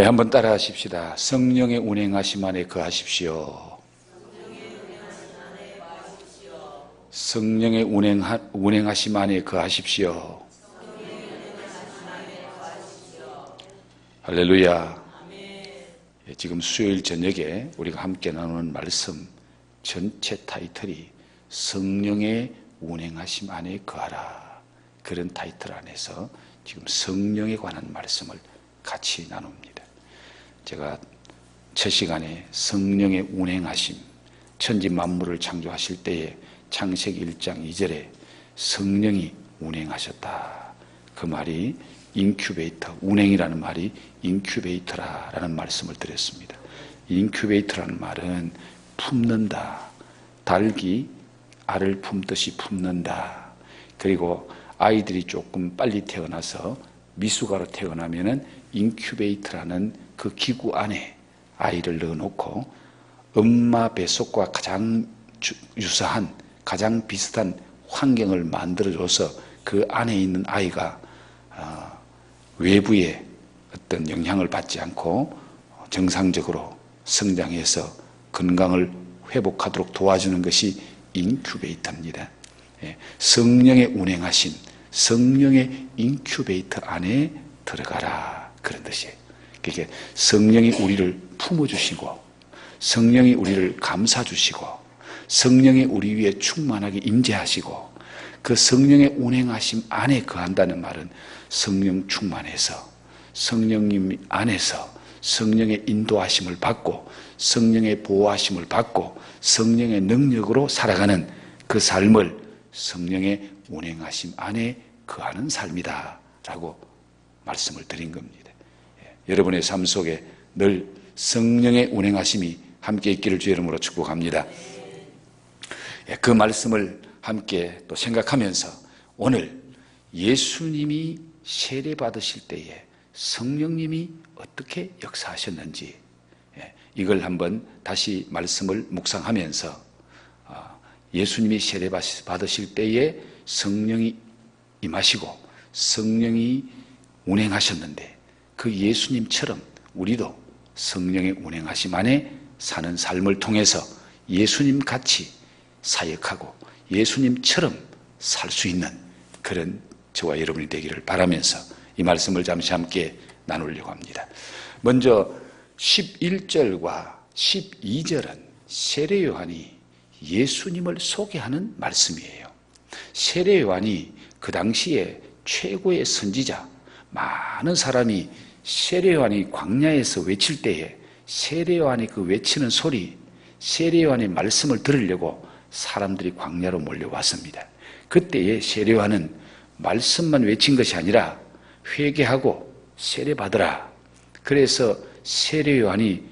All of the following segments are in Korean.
한번 따라 하십시다. 성령의 운행하심 안에 거하십시오. 성령의 운행하심 안에 거하십시오. 할렐루야. 지금 수요일 저녁에 우리가 함께 나누는 말씀 전체 타이틀이 성령의 운행하심 안에 거하라, 그런 타이틀 안에서 지금 성령에 관한 말씀을 같이 나눕니다. 제가 첫 시간에 성령의 운행하심, 천지 만물을 창조하실 때에 창세기 1장 2절에 성령이 운행하셨다, 그 말이 인큐베이터, 운행이라는 말이 인큐베이터라는 말씀을 드렸습니다. 인큐베이터라는 말은 품는다, 닭이 알을 품듯이 품는다. 그리고 아이들이 조금 빨리 태어나서 미숙아로 태어나면은 인큐베이터라는 그 기구 안에 아이를 넣어놓고 엄마 뱃속과 가장 유사한, 가장 비슷한 환경을 만들어줘서 그 안에 있는 아이가 외부의 어떤 영향을 받지 않고 정상적으로 성장해서 건강을 회복하도록 도와주는 것이 인큐베이터입니다. 성령의 운행하신 성령의 인큐베이터 안에 들어가라, 그런 뜻이에요. 그러니까 성령이 우리를 품어주시고, 성령이 우리를 감싸주시고, 성령이 우리 위에 충만하게 임재하시고, 그 성령의 운행하심 안에 거한다는 말은 성령 충만해서, 성령님 안에서 성령의 인도하심을 받고, 성령의 보호하심을 받고, 성령의 능력으로 살아가는 그 삶을 성령의 운행하심 안에 거하는 삶이다 라고 말씀을 드린 겁니다. 여러분의 삶 속에 늘 성령의 운행하심이 함께 있기를 주의 이름으로 축복합니다. 그 말씀을 함께 또 생각하면서 오늘 예수님이 세례 받으실 때에 성령님이 어떻게 역사하셨는지 이걸 한번 다시 말씀을 묵상하면서 예수님이 세례 받으실 때에 성령이 임하시고 성령이 운행하셨는데 그 예수님처럼 우리도 성령의 운행하심 안에 사는 삶을 통해서 예수님 같이 사역하고 예수님처럼 살 수 있는 그런 저와 여러분이 되기를 바라면서 이 말씀을 잠시 함께 나누려고 합니다. 먼저 11절과 12절은 세례 요한이 예수님을 소개하는 말씀이에요. 세례 요한이 그 당시에 최고의 선지자, 많은 사람이 세례 요한이 광야에서 외칠 때에 세례 요한이 그 외치는 소리, 세례 요한의 말씀을 들으려고 사람들이 광야로 몰려왔습니다. 그때에 세례 요한은 말씀만 외친 것이 아니라 회개하고 세례 받으라. 그래서 세례 요한이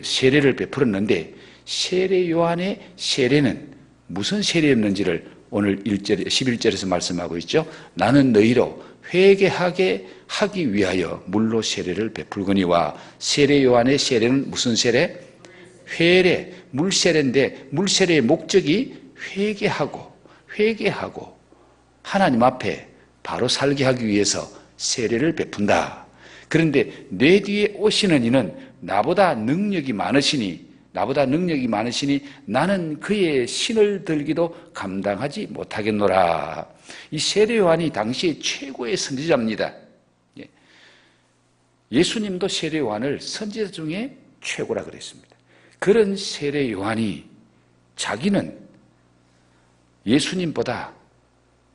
세례를 베풀었는데 세례 요한의 세례는 무슨 세례였는지를 오늘 11절에서 말씀하고 있죠. 나는 너희로 회개하게 하기 위하여 물로 세례를 베풀거니와, 세례 요한의 세례는 무슨 세례? 회례, 물세례인데 물세례의 목적이 회개하고 하나님 앞에 바로 살게 하기 위해서 세례를 베푼다. 그런데 내 뒤에 오시는 이는 나보다 능력이 많으시니 나는 그의 신을 들기도 감당하지 못하겠노라. 이 세례 요한이 당시에 최고의 선지자입니다. 예수님도 세례 요한을 선지자 중에 최고라 그랬습니다. 그런 세례 요한이 자기는 예수님보다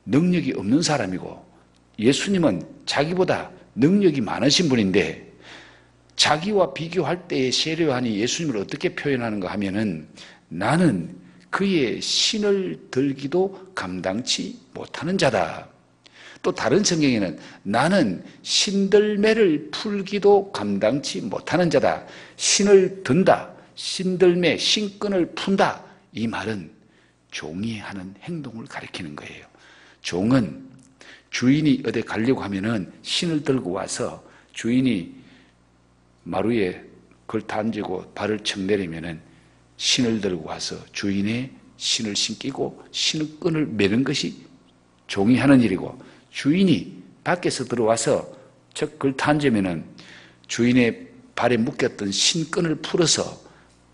능력이 없는 사람이고 예수님은 자기보다 능력이 많으신 분인데 자기와 비교할 때의 세례 요한이 예수님을 어떻게 표현하는가 하면은 나는 그의 신을 들기도 감당치 못하는 자다. 또 다른 성경에는 나는 신들매를 풀기도 감당치 못하는 자다. 신을 든다, 신들매, 신끈을 푼다. 이 말은 종이 하는 행동을 가리키는 거예요. 종은 주인이 어디 가려고 하면은 신을 들고 와서 주인이 마루에 걸터 앉고 발을 척 내리면은 신을 들고 와서 주인의 신을 신기고 신의 끈을 매는 것이 종이 하는 일이고, 주인이 밖에서 들어와서 척 걸터 앉으면은 주인의 발에 묶였던 신끈을 풀어서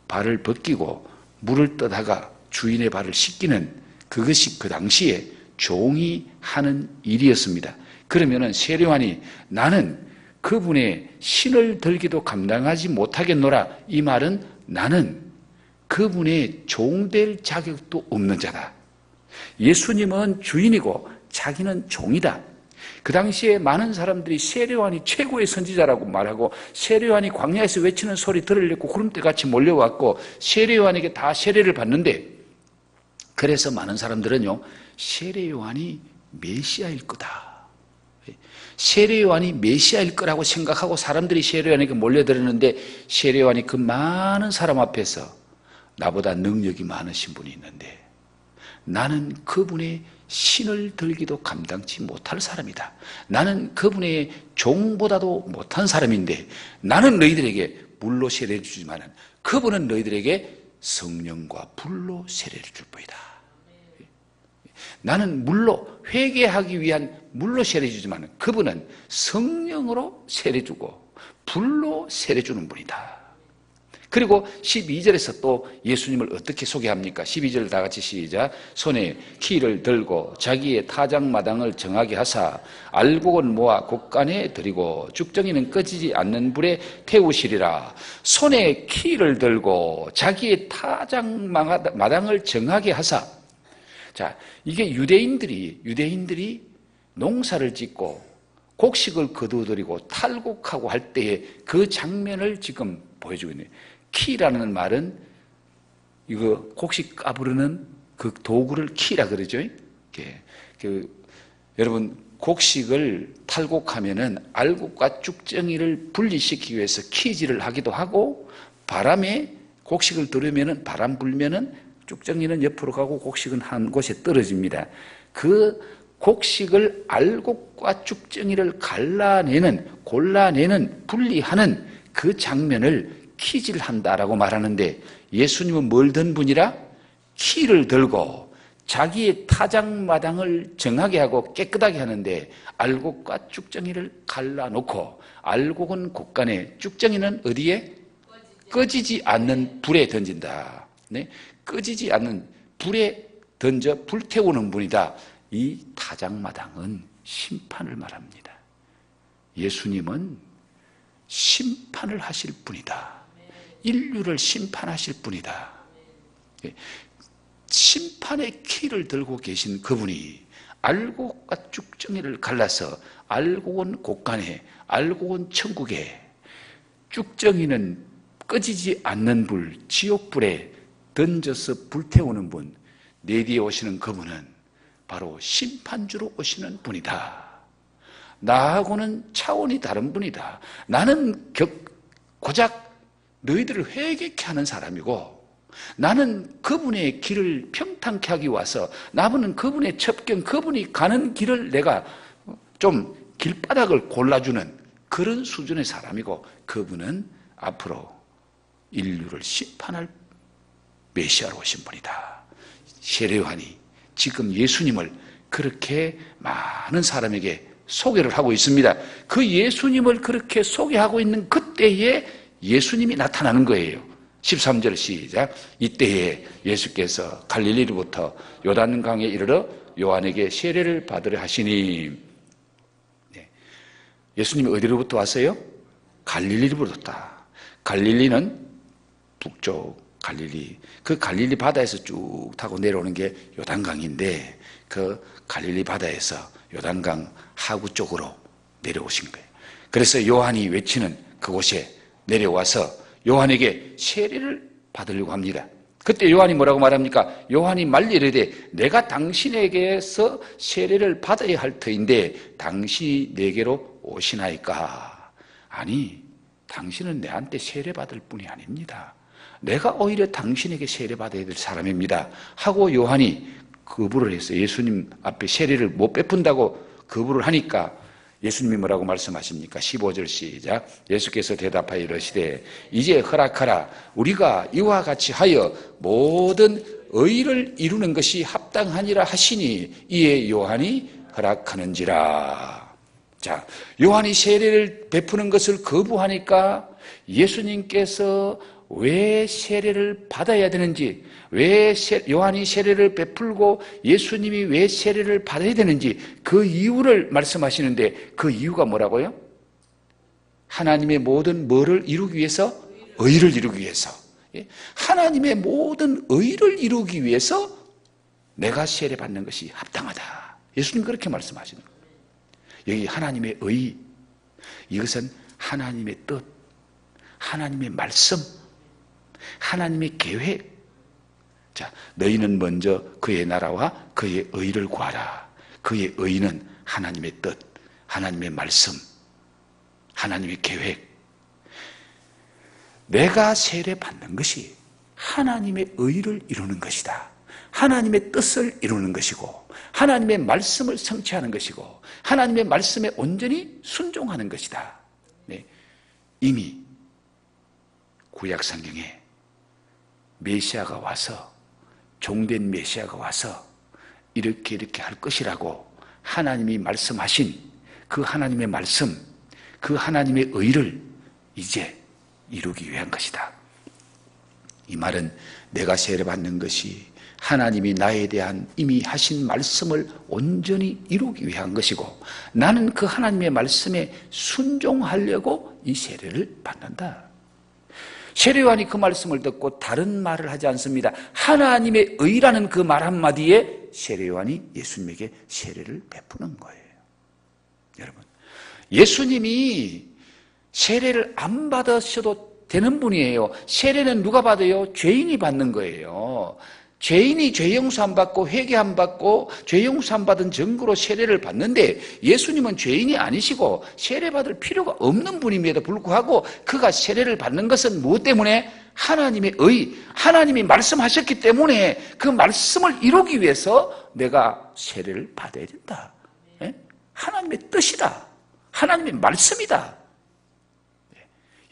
발을 벗기고 물을 떠다가 주인의 발을 씻기는 그것이 그 당시에 종이 하는 일이었습니다. 그러면은 세례요한이 나는 그분의 신을 들기도 감당하지 못하겠노라, 이 말은 나는 그분의 종될 자격도 없는 자다. 예수님은 주인이고 자기는 종이다. 그 당시에 많은 사람들이 세례요한이 최고의 선지자라고 말하고 세례요한이 광야에서 외치는 소리 들으려고 구름대같이 몰려왔고 세례요한에게 다 세례를 받는데, 그래서 많은 사람들은요, 세례요한이 메시아일 거다, 세례요한이 메시아일 거라고 생각하고 사람들이 세례요한에게 몰려들었는데, 세례요한이 그 많은 사람 앞에서 나보다 능력이 많으신 분이 있는데 나는 그분의 신을 들기도 감당치 못할 사람이다, 나는 그분의 종보다도 못한 사람인데 나는 너희들에게 물로 세례를 주지만 그분은 너희들에게 성령과 불로 세례를 줄 뿐이다. 나는 물로 회개하기 위한 물로 세례 주지만 그분은 성령으로 세례 주고 불로 세례 주는 분이다. 그리고 12절에서 또 예수님을 어떻게 소개합니까? 12절 다 같이 시작. 손에 키를 들고 자기의 타작마당을 정하게 하사 알곡은 모아 곡간에 들이고 죽정이는 꺼지지 않는 불에 태우시리라. 손에 키를 들고 자기의 타작마당을 정하게 하사. 자, 이게 유대인들이 농사를 짓고 곡식을 거두어들이고 탈곡하고 할 때의 그 장면을 지금 보여주고 있네요. 키라는 말은 이거 곡식 까부르는 그 도구를 키라 그러죠. 여러분, 곡식을 탈곡하면은 알곡과 쭉정이를 분리시키기 위해서 키질을 하기도 하고, 바람에 곡식을 들으면은 바람 불면은 쭉정이는 옆으로 가고 곡식은 한 곳에 떨어집니다. 그 곡식을 알곡과 쭉정이를 골라내는 분리하는 그 장면을 키질한다라고 말하는데, 예수님은 뭘 든 분이라? 키를 들고 자기의 타작마당을 정하게 하고 깨끗하게 하는데, 알곡과 쭉정이를 갈라놓고 알곡은 곡간에, 쭉정이는 어디에? 꺼지지 않는 불에 던진다. 네? 꺼지지 않는 불에 던져 불태우는 분이다. 이 타작마당은 심판을 말합니다. 예수님은 심판을 하실 분이다. 인류를 심판하실 분이다. 심판의 키를 들고 계신 그분이 알곡과 쭉정이를 갈라서 알곡은 곡간에, 알곡은 천국에, 쭉정이는 꺼지지 않는 불, 지옥불에 던져서 불태우는 분, 내 뒤에 오시는 그분은 바로 심판주로 오시는 분이다. 나하고는 차원이 다른 분이다. 나는 고작 너희들을 회개케 하는 사람이고, 나는 그분의 길을 평탄케 하기 와서, 나는 그분의 첩경, 그분이 가는 길을 내가 좀 길바닥을 골라주는 그런 수준의 사람이고, 그분은 앞으로 인류를 심판할 메시아로 오신 분이다. 세례요한이 지금 예수님을 그렇게 많은 사람에게 소개를 하고 있습니다. 그 예수님을 그렇게 소개하고 있는 그때에 예수님이 나타나는 거예요. 13절 시작. 이때에 예수께서 갈릴리로부터 요단강에 이르러 요한에게 세례를 받으려 하시니. 네. 예수님이 어디로부터 왔어요? 갈릴리로부터. 갈릴리는 북쪽 갈릴리, 그 갈릴리 바다에서 쭉 타고 내려오는 게 요단강인데, 그 갈릴리 바다에서 요단강 하구 쪽으로 내려오신 거예요. 그래서 요한이 외치는 그곳에 내려와서 요한에게 세례를 받으려고 합니다. 그때 요한이 뭐라고 말합니까? 요한이 말리 이르되 내가 당신에게서 세례를 받아야 할 터인데 당신이 내게로 오시나이까? 아니, 당신은 내한테 세례 받을 분이 아닙니다. 내가 오히려 당신에게 세례 받아야 될 사람입니다 하고 요한이 거부를 했어요. 예수님 앞에 세례를 못 베푼다고 거부를 하니까 예수님이 뭐라고 말씀하십니까? 15절 시작. 예수께서 대답하여 이르시되 이제 허락하라. 우리가 이와 같이 하여 모든 의를 이루는 것이 합당하니라 하시니 이에 요한이 허락하는지라. 자, 요한이 세례를 베푸는 것을 거부하니까 예수님께서 왜 세례를 받아야 되는지, 왜 요한이 세례를 베풀고 예수님이 왜 세례를 받아야 되는지 그 이유를 말씀하시는데, 그 이유가 뭐라고요? 하나님의 모든 뭐를 이루기 위해서? 의를 이루기 위해서. 하나님의 모든 의를 이루기 위해서 내가 세례 받는 것이 합당하다. 예수님 그렇게 말씀하시는 거예요. 여기 하나님의 의, 이것은 하나님의 뜻, 하나님의 말씀, 하나님의 계획. 자, 너희는 먼저 그의 나라와 그의 의를 구하라. 그의 의는 하나님의 뜻, 하나님의 말씀, 하나님의 계획. 내가 세례 받는 것이 하나님의 의를 이루는 것이다. 하나님의 뜻을 이루는 것이고, 하나님의 말씀을 성취하는 것이고, 하나님의 말씀에 온전히 순종하는 것이다. 네. 이미 구약 성경에 메시아가 와서, 종된 메시아가 와서 이렇게 할 것이라고 하나님이 말씀하신 그 하나님의 말씀, 그 하나님의 의를 이제 이루기 위한 것이다. 이 말은 내가 세례받는 것이 하나님이 나에 대한 이미 하신 말씀을 온전히 이루기 위한 것이고, 나는 그 하나님의 말씀에 순종하려고 이 세례를 받는다. 세례요한이 그 말씀을 듣고 다른 말을 하지 않습니다. 하나님의 의라는 그 말 한마디에 세례요한이 예수님에게 세례를 베푸는 거예요. 여러분, 예수님이 세례를 안 받으셔도 되는 분이에요. 세례는 누가 받아요? 죄인이 받는 거예요. 죄인이 죄 용서 안 받고 회개 안 받고 죄 용서 안 받은 증거로 세례를 받는데, 예수님은 죄인이 아니시고 세례 받을 필요가 없는 분임에도 불구하고 그가 세례를 받는 것은 무엇 때문에? 하나님의 의, 하나님이 말씀하셨기 때문에 그 말씀을 이루기 위해서 내가 세례를 받아야 된다. 하나님의 뜻이다. 하나님의 말씀이다.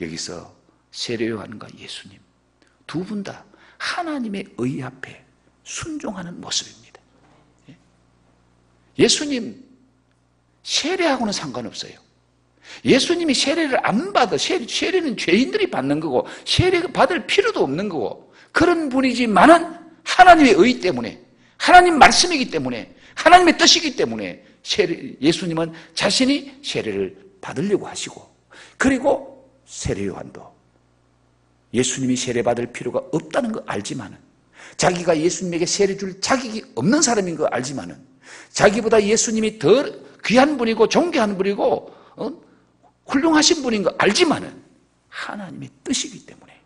여기서 세례요한과 예수님 두 분 다 하나님의 의 앞에 순종하는 모습입니다. 예수님 세례하고는 상관없어요. 예수님이 세례를 안 받아, 세례는 죄인들이 받는 거고 세례 받을 필요도 없는 거고, 그런 분이지만은 하나님의 의 때문에, 하나님 말씀이기 때문에, 하나님의 뜻이기 때문에 예수님은 자신이 세례를 받으려고 하시고, 그리고 세례요한도 예수님이 세례받을 필요가 없다는 거 알지만은, 자기가 예수님에게 세례 줄 자격이 없는 사람인 거 알지만은, 자기보다 예수님이 더 귀한 분이고 존귀한 분이고 훌륭하신 분인 거 알지만은 하나님의 뜻이기 때문에,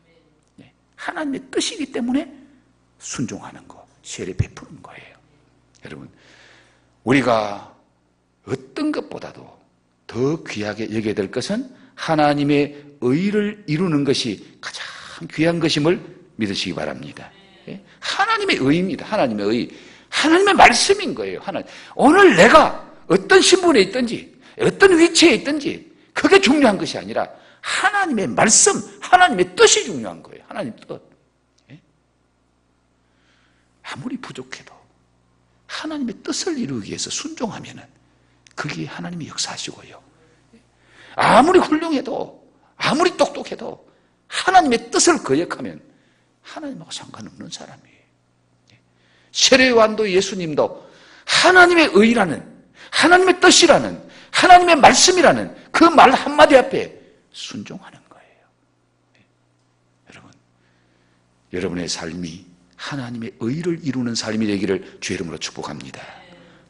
하나님의 뜻이기 때문에 순종하는 거, 세례 베푸는 거예요. 여러분, 우리가 어떤 것보다도 더 귀하게 여겨야 될 것은 하나님의 의를 이루는 것이 가장 귀한 것임을 믿으시기 바랍니다. 하나님의 의입니다. 하나님의 의. 하나님의 말씀인 거예요. 오늘 내가 어떤 신분에 있든지, 어떤 위치에 있든지 그게 중요한 것이 아니라 하나님의 말씀, 하나님의 뜻이 중요한 거예요. 하나님 뜻. 아무리 부족해도 하나님의 뜻을 이루기 위해서 순종하면은 그게 하나님이 역사하시고요. 아무리 훌륭해도, 아무리 똑똑해도 하나님의 뜻을 거역하면 하나님하고 상관없는 사람이에요. 세례요한도 예수님도 하나님의 의라는, 하나님의 뜻이라는, 하나님의 말씀이라는 그 말 한마디 앞에 순종하는 거예요. 여러분, 여러분의 삶이 하나님의 의를 이루는 삶이 되기를 주의 이름으로 축복합니다.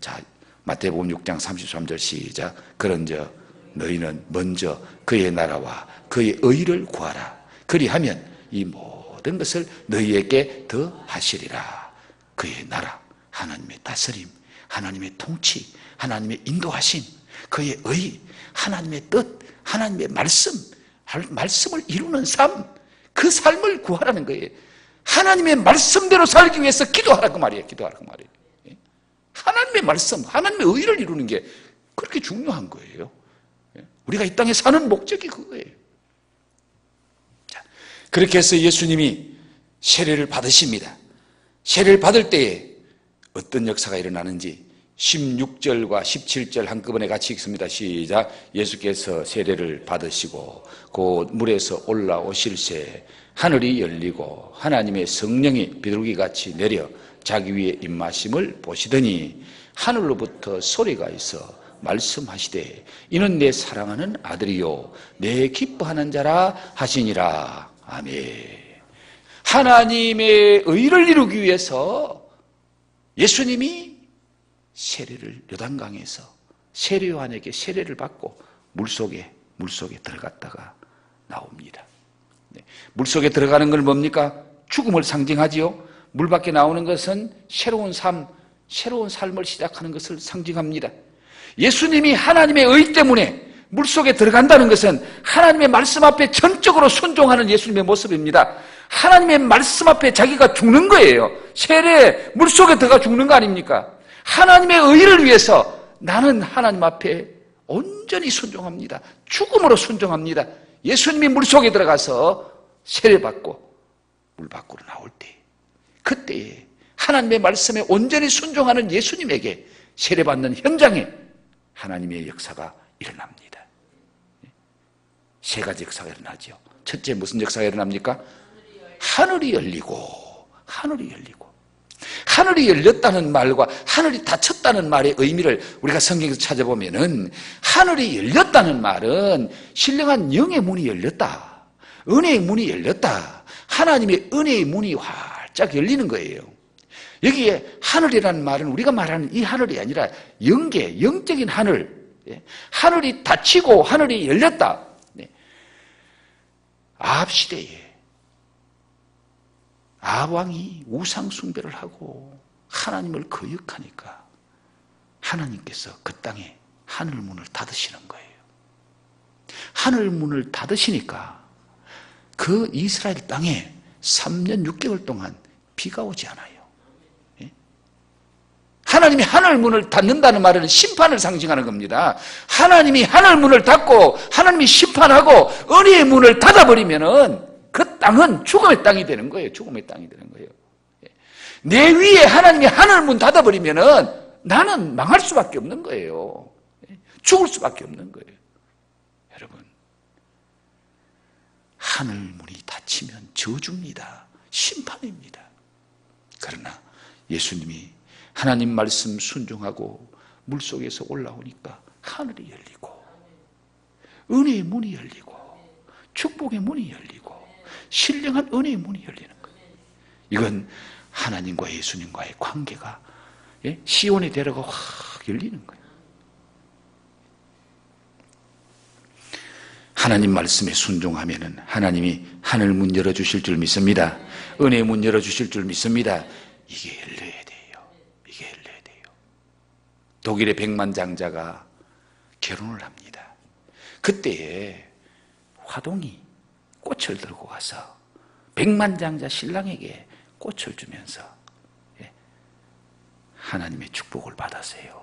자, 마태복음 6장 33절 시작. 그런즉 너희는 먼저 그의 나라와 그의 의를 구하라. 그리하면 이 모든 것을 너희에게 더하시리라. 그의 나라, 하나님의 다스림, 하나님의 통치, 하나님의 인도하심, 그의 의, 하나님의 뜻, 하나님의 말씀을 이루는 삶, 그 삶을 구하라는 거예요. 하나님의 말씀대로 살기 위해서 기도하라고 말이에요. 기도하라고 말이에요. 하나님의 말씀, 하나님의 의를 이루는 게 그렇게 중요한 거예요. 우리가 이 땅에 사는 목적이 그거예요. 자, 그렇게 해서 예수님이 세례를 받으십니다. 세례를 받을 때에 어떤 역사가 일어나는지 16절과 17절 한꺼번에 같이 읽습니다. 시작. 예수께서 세례를 받으시고 곧 물에서 올라오실새 하늘이 열리고 하나님의 성령이 비둘기같이 내려 자기 위에 임하심을 보시더니 하늘로부터 소리가 있어 말씀하시되 이는 내 사랑하는 아들이요 내 기뻐하는 자라 하시니라. 아멘. 하나님의 의를 이루기 위해서 예수님이 세례를 요단강에서 세례요한에게 세례를 받고 물속에 들어갔다가 나옵니다. 물속에 들어가는 건 뭡니까? 죽음을 상징하지요. 물 밖에 나오는 것은 새로운 삶을 시작하는 것을 상징합니다. 예수님이 하나님의 의 때문에 물속에 들어간다는 것은 하나님의 말씀 앞에 전적으로 순종하는 예수님의 모습입니다. 하나님의 말씀 앞에 자기가 죽는 거예요. 세례 물속에 들어가 죽는 거 아닙니까? 하나님의 의를 위해서 나는 하나님 앞에 온전히 순종합니다. 죽음으로 순종합니다. 예수님이 물속에 들어가서 세례받고 물 밖으로 나올 때, 그때에 하나님의 말씀에 온전히 순종하는 예수님에게 세례받는 현장에 하나님의 역사가 일어납니다. 세 가지 역사가 일어나죠. 첫째, 무슨 역사가 일어납니까? 하늘이 열리고 하늘이 열렸다는 말과 하늘이 닫혔다는 말의 의미를 우리가 성경에서 찾아보면은 하늘이 열렸다는 말은 신령한 영의 문이 열렸다, 은혜의 문이 열렸다, 하나님의 은혜의 문이 활짝 열리는 거예요. 여기에 하늘이라는 말은 우리가 말하는 이 하늘이 아니라 영적인 하늘, 하늘이 닫히고 하늘이 열렸다. 아합 시대에 아합 왕이 우상 숭배를 하고 하나님을 거역하니까 하나님께서 그 땅에 하늘 문을 닫으시는 거예요. 하늘 문을 닫으시니까 그 이스라엘 땅에 3년 6개월 동안 비가 오지 않아요. 하나님이 하늘 문을 닫는다는 말은 심판을 상징하는 겁니다. 하나님이 하늘 문을 닫고 하나님이 심판하고 은혜의 문을 닫아버리면은 그 땅은 죽음의 땅이 되는 거예요. 죽음의 땅이 되는 거예요. 내 위에 하나님이 하늘 문 닫아버리면은 나는 망할 수밖에 없는 거예요. 죽을 수밖에 없는 거예요. 여러분, 하늘 문이 닫히면 저주입니다. 심판입니다. 그러나 예수님이 하나님 말씀 순종하고 물속에서 올라오니까 하늘이 열리고 은혜의 문이 열리고 축복의 문이 열리고 신령한 은혜의 문이 열리는 거예요. 이건 하나님과 예수님과의 관계가 시온의 대로가 확 열리는 거예요. 하나님 말씀에 순종하면은 하나님이 하늘 문 열어주실 줄 믿습니다. 은혜의 문 열어주실 줄 믿습니다. 이게 열려야 돼요. 이게 열려야 돼요. 독일의 백만장자가 결혼을 합니다. 그때에 화동이 꽃을 들고 가서 백만장자 신랑에게 꽃을 주면서 하나님의 축복을 받으세요.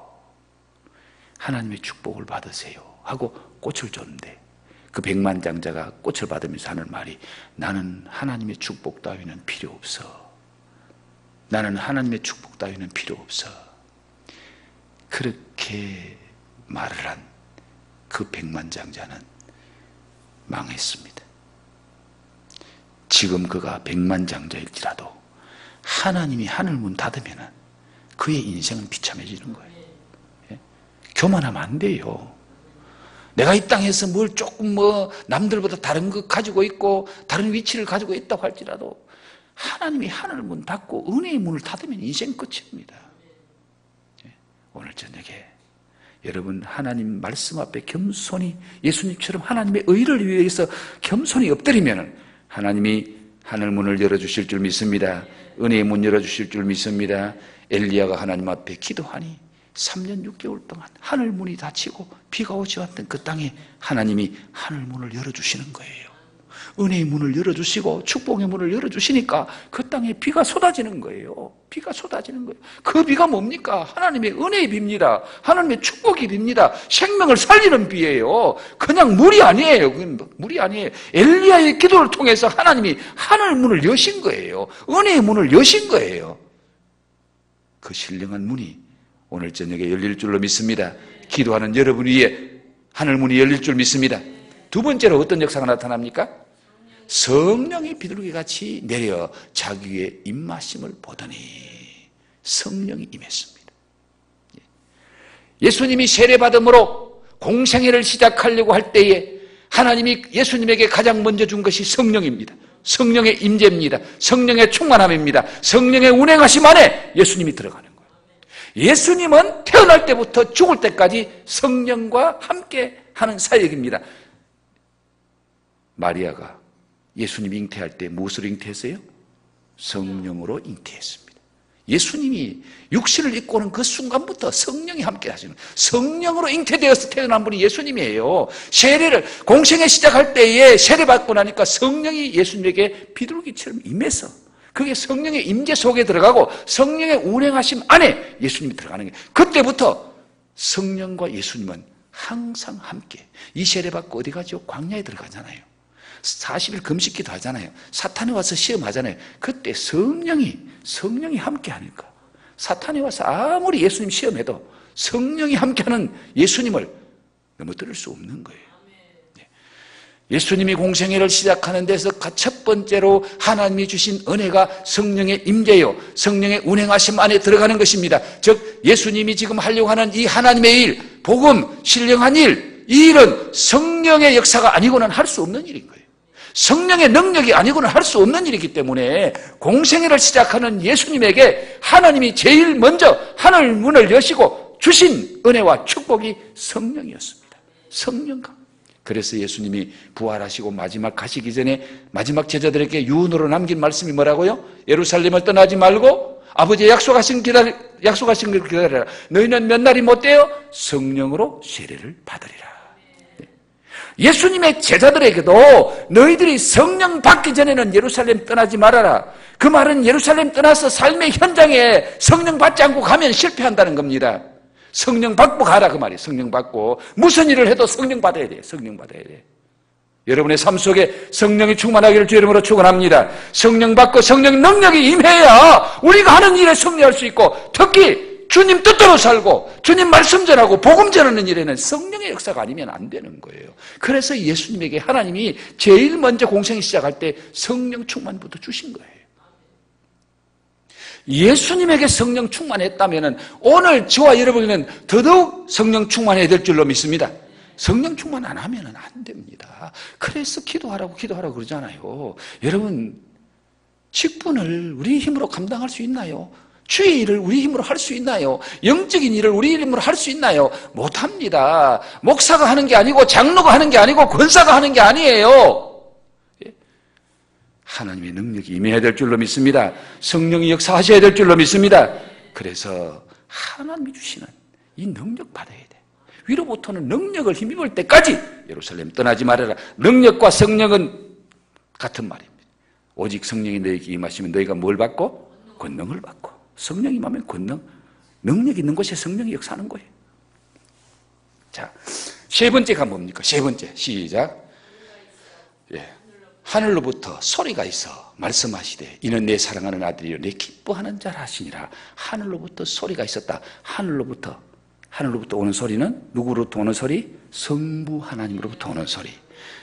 하나님의 축복을 받으세요 하고 꽃을 줬는데 그 백만장자가 꽃을 받으면서 하는 말이 나는 하나님의 축복 따위는 필요 없어. 나는 하나님의 축복 따위는 필요 없어. 그렇게 말을 한 그 백만장자는 망했습니다. 지금 그가 백만장자일지라도 하나님이 하늘문 닫으면 그의 인생은 비참해지는 거예요. 교만하면 안 돼요. 내가 이 땅에서 뭘 조금 남들보다 다른 거 가지고 있고 다른 위치를 가지고 있다고 할지라도 하나님이 하늘문 닫고 은혜의 문을 닫으면 인생 끝입니다. 오늘 저녁에 여러분 하나님 말씀 앞에 겸손히 예수님처럼 하나님의 의를 위해서 겸손히 엎드리면 하나님이 하늘문을 열어주실 줄 믿습니다. 은혜의 문 열어주실 줄 믿습니다. 엘리야가 하나님 앞에 기도하니 3년 6개월 동안 하늘문이 닫히고 비가 오지 않던 그 땅에 하나님이 하늘문을 열어주시는 거예요. 은혜의 문을 열어주시고 축복의 문을 열어주시니까 그 땅에 비가 쏟아지는 거예요. 비가 쏟아지는 거예요. 그 비가 뭡니까? 하나님의 은혜의 비입니다. 하나님의 축복의 비입니다. 생명을 살리는 비예요. 그냥 물이 아니에요. 그건 물이 아니에요. 엘리야의 기도를 통해서 하나님이 하늘문을 여신 거예요. 은혜의 문을 여신 거예요. 그 신령한 문이 오늘 저녁에 열릴 줄로 믿습니다. 기도하는 여러분 위에 하늘문이 열릴 줄 믿습니다. 두 번째로 어떤 역사가 나타납니까? 성령이 비둘기같이 내려 자기 위에 임하심을 보더니 성령이 임했습니다. 예수님이 세례받음으로 공생애를 시작하려고 할 때에 하나님이 예수님에게 가장 먼저 준 것이 성령입니다. 성령의 임재입니다. 성령의 충만함입니다. 성령의 운행하심 안에 예수님이 들어가는 거예요. 예수님은 태어날 때부터 죽을 때까지 성령과 함께 하는 사역입니다. 마리아가 예수님이 잉태할 때 무엇으로 잉태했어요? 성령으로 잉태했습니다. 예수님이 육신을 입고 오는 그 순간부터 성령이 함께 하시는 거예요. 성령으로 잉태되어서 태어난 분이 예수님이에요. 세례를 공생애 시작할 때에 세례받고 나니까 성령이 예수님에게 비둘기처럼 임해서 그게 성령의 임재 속에 들어가고 성령의 운행하심 안에 예수님이 들어가는 거예요. 그때부터 성령과 예수님은 항상 함께. 이 세례받고 어디 가죠? 광야에 들어가잖아요. 40일 금식기도 하잖아요. 사탄이 와서 시험하잖아요. 그때 성령이 함께 하니까 사탄이 와서 아무리 예수님 시험해도 성령이 함께하는 예수님을 넘어뜨릴 수 없는 거예요. 예수님이 공생애를 시작하는 데서 첫 번째로 하나님이 주신 은혜가 성령의 임재요, 성령의 운행하심 안에 들어가는 것입니다. 즉 예수님이 지금 하려고 하는 이 하나님의 일, 복음, 신령한 일, 이 일은 성령의 역사가 아니고는 할 수 없는 일인 거예요. 성령의 능력이 아니고는 할 수 없는 일이기 때문에 공생애를 시작하는 예수님에게 하나님이 제일 먼저 하늘 문을 여시고 주신 은혜와 축복이 성령이었습니다. 성령과. 그래서 예수님이 부활하시고 마지막 가시기 전에 마지막 제자들에게 유언으로 남긴 말씀이 뭐라고요? 예루살렘을 떠나지 말고 아버지의 약속하신 걸 기다려라. 너희는 몇 날이 못 돼요? 성령으로 세례를 받으리라. 예수님의 제자들에게도 너희들이 성령 받기 전에는 예루살렘 떠나지 말아라. 그 말은 예루살렘 떠나서 삶의 현장에 성령 받지 않고 가면 실패한다는 겁니다. 성령 받고 가라 그 말이에요. 성령 받고 무슨 일을 해도 성령 받아야 돼요. 성령 받아야 돼요. 여러분의 삶 속에 성령이 충만하기를 주 이름으로 축원합니다. 성령 받고 성령 능력이 임해야 우리가 하는 일에 승리할 수 있고 특히 주님 뜻대로 살고 주님 말씀 전하고 복음 전하는 일에는 성령의 역사가 아니면 안 되는 거예요. 그래서 예수님에게 하나님이 제일 먼저 공생이 시작할 때 성령 충만부터 주신 거예요. 예수님에게 성령 충만했다면 오늘 저와 여러분은 더더욱 성령 충만해야 될 줄로 믿습니다. 성령 충만 안 하면 안 됩니다. 그래서 기도하라고 그러잖아요. 여러분, 직분을 우리 힘으로 감당할 수 있나요? 주의 일을 우리 힘으로 할 수 있나요? 영적인 일을 우리 힘으로 할 수 있나요? 못합니다. 목사가 하는 게 아니고 장로가 하는 게 아니고 권사가 하는 게 아니에요. 하나님의 능력이 임해야 될 줄로 믿습니다. 성령이 역사하셔야 될 줄로 믿습니다. 그래서 하나님이 주시는 이 능력 받아야 돼. 위로부터는 능력을 힘입을 때까지 예루살렘 떠나지 말아라. 능력과 성령은 같은 말입니다. 오직 성령이 너희에게 임하시면 너희가 뭘 받고? 권능을 받고. 성령이 임하면 권능, 능력 있는 곳에 성령이 역사하는 거예요. 자, 세 번째가 뭡니까? 세 번째, 시작. 하늘로부터 소리가 있어 말씀하시되 이는 내 사랑하는 아들이요 내 기뻐하는 자라 하시니라. 하늘로부터 소리가 있었다. 하늘로부터 오는 소리는 누구로부터 오는 소리? 성부 하나님으로부터 오는 소리.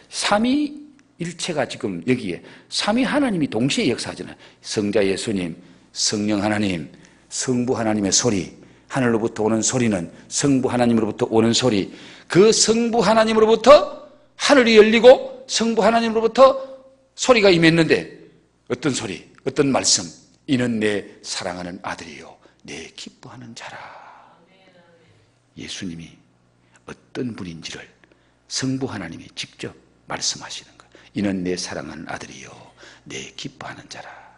삼위일체가 지금 여기에 삼위 하나님이 동시에 역사하잖아요. 성자 예수님, 성령 하나님, 성부 하나님의 소리. 하늘로부터 오는 소리는 성부 하나님으로부터 오는 소리. 그 성부 하나님으로부터 하늘이 열리고 성부 하나님으로부터 소리가 임했는데 어떤 소리, 어떤 말씀? 이는 내 사랑하는 아들이요 내 기뻐하는 자라. 예수님이 어떤 분인지를 성부 하나님이 직접 말씀하시는 거예요. 이는 내 사랑하는 아들이요 내 기뻐하는 자라.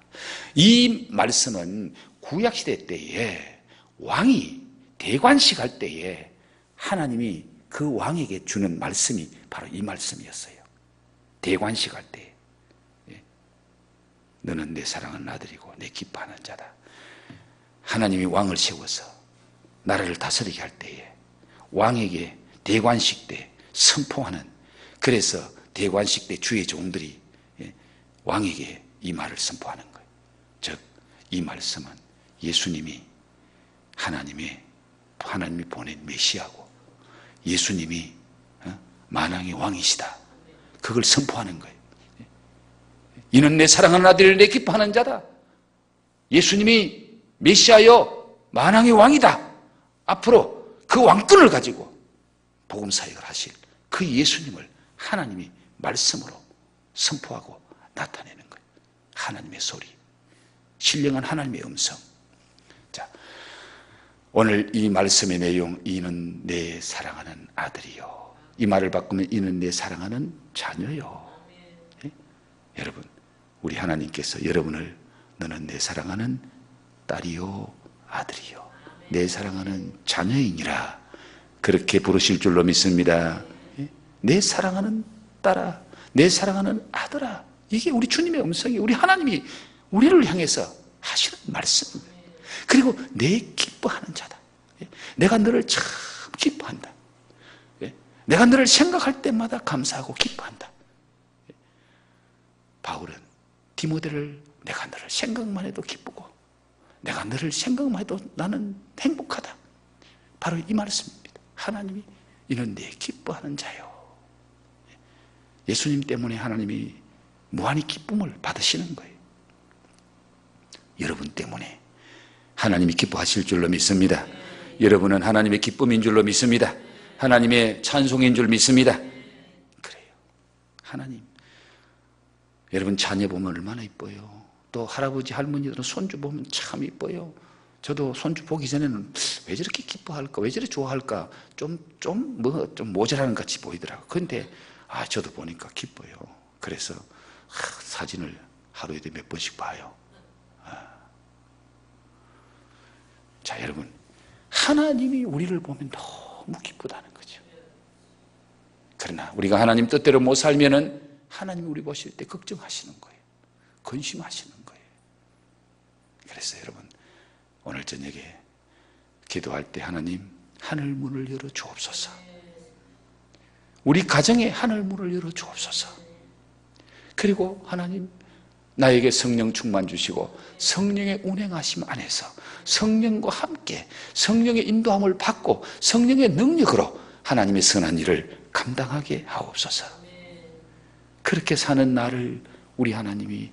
이 말씀은 구약시대 때에 왕이 대관식 할 때에 하나님이 그 왕에게 주는 말씀이 바로 이 말씀이었어요. 대관식 할 때 너는 내 사랑하는 아들이고 내 기뻐하는 자다. 하나님이 왕을 세워서 나라를 다스리게 할 때에 왕에게 대관식 때 선포하는, 그래서 대관식 때 주의 종들이 왕에게 이 말을 선포하는 거예요. 즉 이 말씀은 예수님이 하나님의 하나님이 보낸 메시아고 예수님이 만왕의 왕이시다. 그걸 선포하는 거예요. 이는 내 사랑하는 아들을 내 기뻐하는 자다. 예수님이 메시아여 만왕의 왕이다. 앞으로 그 왕권을 가지고 복음 사역을 하실 그 예수님을 하나님이 말씀으로 선포하고 나타내는 거예요. 하나님의 소리, 신령한 하나님의 음성. 자, 오늘 이 말씀의 내용, 이는 내 사랑하는 아들이요. 이 말을 바꾸면 이는 내 사랑하는 자녀요. 예? 여러분, 우리 하나님께서 여러분을 너는 내 사랑하는 딸이요 아들이요 내 사랑하는 자녀이니라 그렇게 부르실 줄로 믿습니다. 예? 내 사랑하는 딸아, 내 사랑하는 아들아. 이게 우리 주님의 음성이 우리 하나님이 우리를 향해서 하시는 말씀입니다. 그리고 내 기뻐하는 자다. 예? 내가 너를 참 기뻐한다. 예? 내가 너를 생각할 때마다 감사하고 기뻐한다. 예? 바울은 디모데를 내가 너를 생각만 해도 기쁘고 내가 너를 생각만 해도 나는 행복하다. 바로 이 말씀입니다. 하나님이 이는 내 기뻐하는 자요. 예수님 때문에 하나님이 무한히 기쁨을 받으시는 거예요. 여러분 때문에 하나님이 기뻐하실 줄로 믿습니다. 여러분은 하나님의 기쁨인 줄로 믿습니다. 하나님의 찬송인 줄 믿습니다. 그래요. 하나님, 여러분 자녀 보면 얼마나 이뻐요. 또 할아버지 할머니들은 손주 보면 참 이뻐요. 저도 손주 보기 전에는 왜 저렇게 기뻐할까, 왜 저렇게 좋아할까, 좀 모자라는 같이 보이더라고요. 그런데 저도 보니까 기뻐요. 그래서 사진을 하루에 몇 번씩 봐요. 자, 여러분, 하나님이 우리를 보면 너무 기쁘다는 거죠. 그러나 우리가 하나님 뜻대로 못 살면은 하나님이 우리 보실 때 걱정하시는 거예요. 근심하시는 거예요. 그래서 여러분, 오늘 저녁에 기도할 때 하나님 하늘 문을 열어 주옵소서. 우리 가정에 하늘 문을 열어 주옵소서. 그리고 하나님 나에게 성령 충만 주시고 성령의 운행하심 안에서 성령과 함께 성령의 인도함을 받고 성령의 능력으로 하나님의 선한 일을 감당하게 하옵소서. 그렇게 사는 나를 우리 하나님이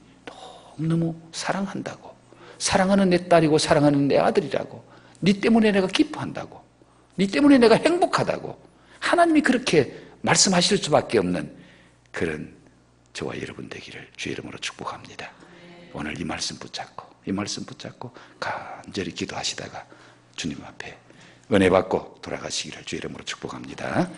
너무너무 사랑한다고, 사랑하는 내 딸이고 사랑하는 내 아들이라고, 네 때문에 내가 기뻐한다고, 네 때문에 내가 행복하다고 하나님이 그렇게 말씀하실 수밖에 없는 그런 저와 여러분 되기를 주의 이름으로 축복합니다. 오늘 이 말씀 붙잡고 간절히 기도하시다가 주님 앞에 은혜 받고 돌아가시기를 주의 이름으로 축복합니다.